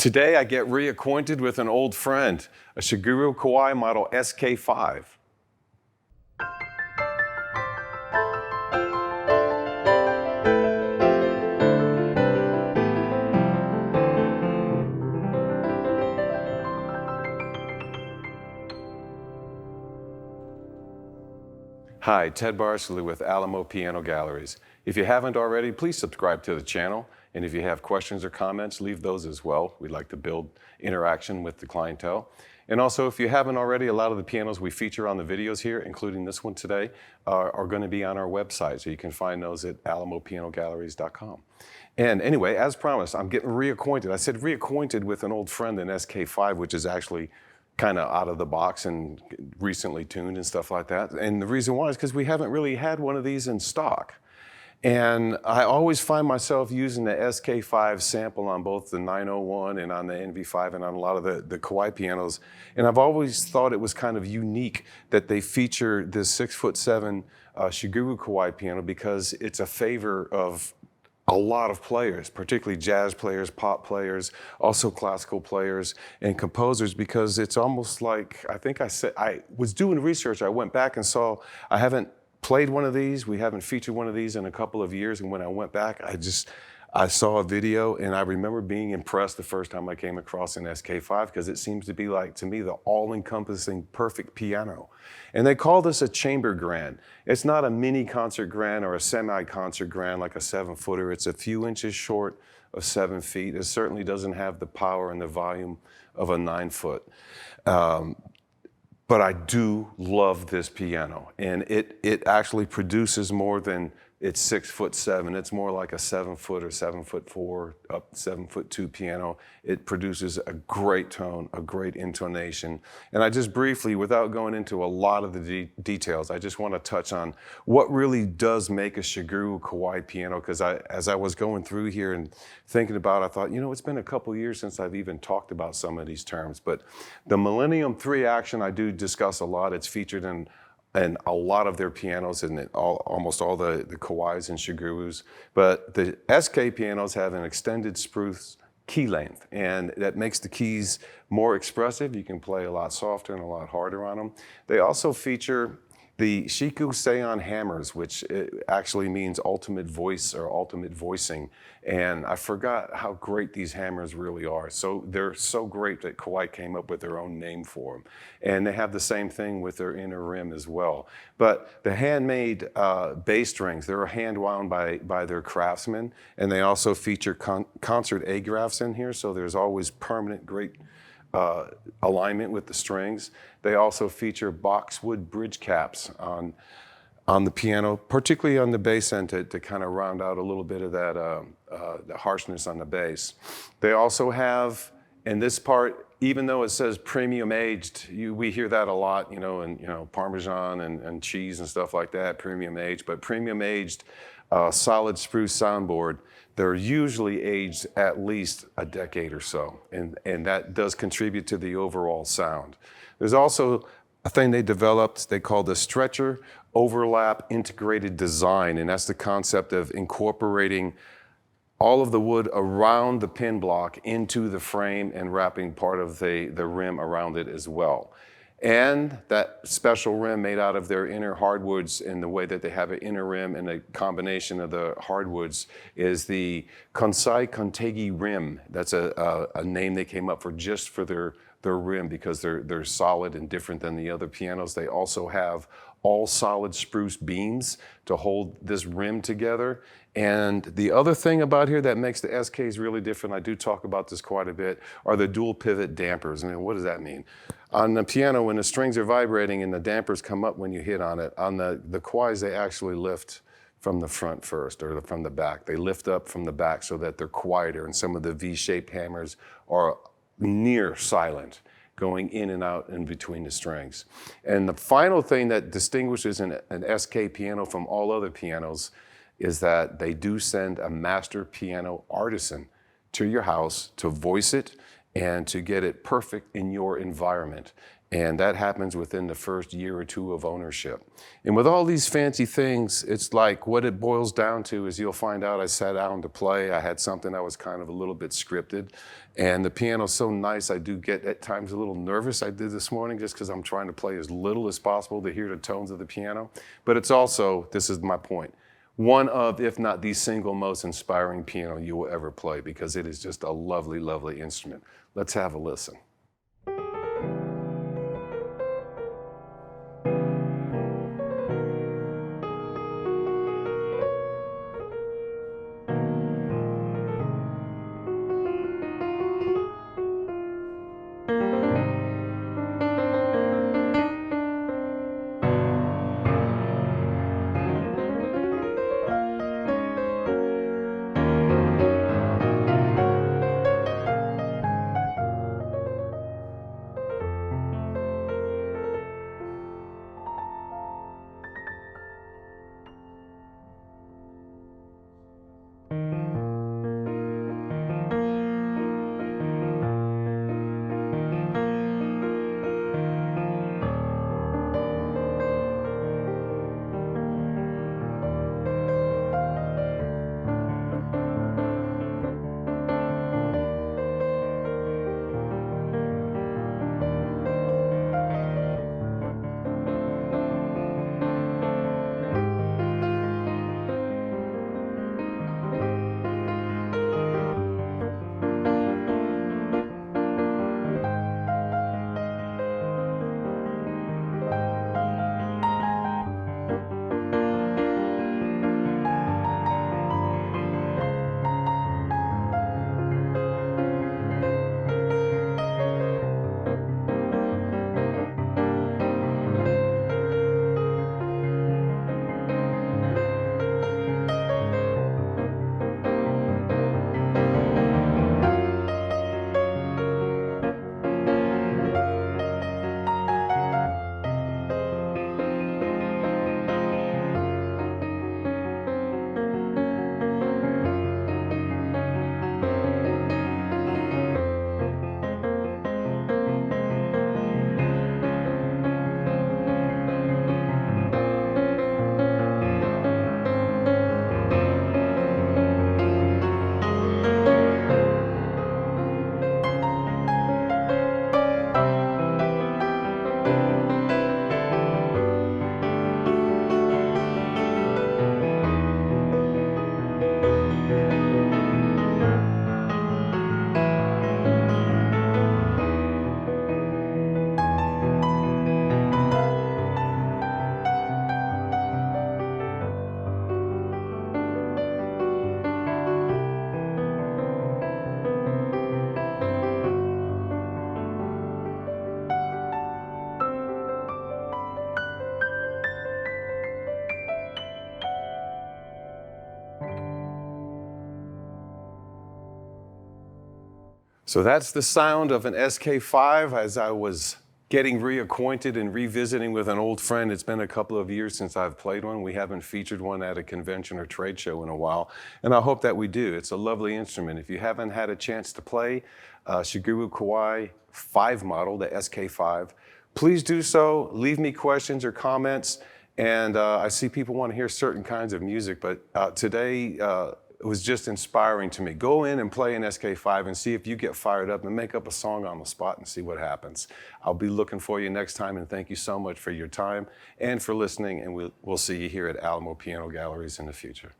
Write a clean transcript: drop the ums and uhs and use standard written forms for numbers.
Today I get reacquainted with an old friend, a Shigeru Kawai model SK-5. Hi, Ted Barsley with Alamo Piano Galleries. If you haven't already, please subscribe to the channel. And if you have questions or comments, leave those as well. We'd like to build interaction with the clientele. And also, if you haven't already, a lot of the pianos we feature on the videos here, including this one today, are going to be on our website. So you can find those at alamopianogalleries.com. And anyway, as promised, I'm getting reacquainted. I said reacquainted with an old friend in SK-5, which is actually kind of out of the box and recently tuned and stuff like that. And the reason why is because we haven't really had one of these in stock. And I always find myself using the SK-5 sample on both the 901 and on the NV5 and on a lot of the Kawai pianos. And I've always thought it was kind of unique that they feature this 6'7" Shigeru Kawai piano because it's a favor of a lot of players, particularly jazz players, pop players, also classical players and composers, because it's almost like, I was doing research, I went back and saw, I haven't played one of these, we haven't featured one of these in a couple of years, and when I went back, I saw a video and I remember being impressed the first time I came across an SK-5 because it seems to be like, to me, the all-encompassing perfect piano. And they call this a chamber grand. It's not a mini concert grand or a semi-concert grand like a 7-footer. It's a few inches short of 7 feet. It certainly doesn't have the power and the volume of a 9-foot. But I do love this piano, and it actually produces more than it's 6'7". It's more like a 7-foot or 7'4", up 7'2" piano. It produces a great tone, a great intonation. And I just briefly, without going into a lot of the details, I just want to touch on what really does make a Shigeru Kawai piano. Because as I was going through here and thinking about it, I thought, you know, it's been a couple years since I've even talked about some of these terms. But the Millennium III Action I do discuss a lot. It's featured in a lot of their pianos and almost all the Kawais and Shigerus. But the SK pianos have an extended spruce key length, and that makes the keys more expressive. You can play a lot softer and a lot harder on them. They also feature the Shiko Seion Hammers, which actually means ultimate voice or ultimate voicing. And I forgot how great these hammers really are. So they're so great that Kawai came up with their own name for them. And they have the same thing with their inner rim as well. But the handmade bass strings, they're hand wound by their craftsmen. And they also feature concert A-graphs in here. So there's always permanent great alignment with the strings. They also feature boxwood bridge caps on the piano, particularly on the bass end to kind of round out a little bit of that the harshness on the bass. They also have, in this part, even though it says premium aged, we hear that a lot, you know, and Parmesan and cheese and stuff like that, premium aged, but premium aged solid spruce soundboard, they're usually aged at least a decade or so, and that does contribute to the overall sound. There's also a thing they developed, they call the stretcher overlap integrated design, and that's the concept of incorporating all of the wood around the pin block into the frame and wrapping part of the rim around it as well. And that special rim made out of their inner hardwoods, in the way that they have an inner rim and a combination of the hardwoods, is the Konsei Katagi Rim. That's a name they came up for just for their rim, because they're solid and different than the other pianos. They also have all solid spruce beams to hold this rim together. And the other thing about here that makes the SKs really different, I do talk about this quite a bit, are the dual pivot dampers. I mean, what does that mean? On the piano, when the strings are vibrating and the dampers come up when you hit on it, on the Kawais, they actually lift from the front first, or from the back. They lift up from the back so that they're quieter, and some of the V-shaped hammers are near silent, going in and out in between the strings. And the final thing that distinguishes an SK piano from all other pianos is that they do send a master piano artisan to your house to voice it and to get it perfect in your environment. And that happens within the first year or two of ownership. And with all these fancy things, it's like what it boils down to is you'll find out I sat down to play. I had something that was kind of a little bit scripted. And the piano's so nice, I do get at times a little nervous. I did this morning just because I'm trying to play as little as possible to hear the tones of the piano. But it's also, this is my point, one of, if not the single most inspiring piano you will ever play, because it is just a lovely, lovely instrument. Let's have a listen. So that's the sound of an SK-5 as I was getting reacquainted and revisiting with an old friend. It's been a couple of years since I've played one. We haven't featured one at a convention or trade show in a while, and I hope that we do. It's a lovely instrument. If you haven't had a chance to play Shigeru Kawai 5 model, the SK-5, please do so. Leave me questions or comments. And I see people want to hear certain kinds of music, but today, it was just inspiring to me. Go in and play an SK-5 and see if you get fired up and make up a song on the spot and see what happens. I'll be looking for you next time, and thank you so much for your time and for listening, and we'll see you here at Alamo Piano Galleries in the future.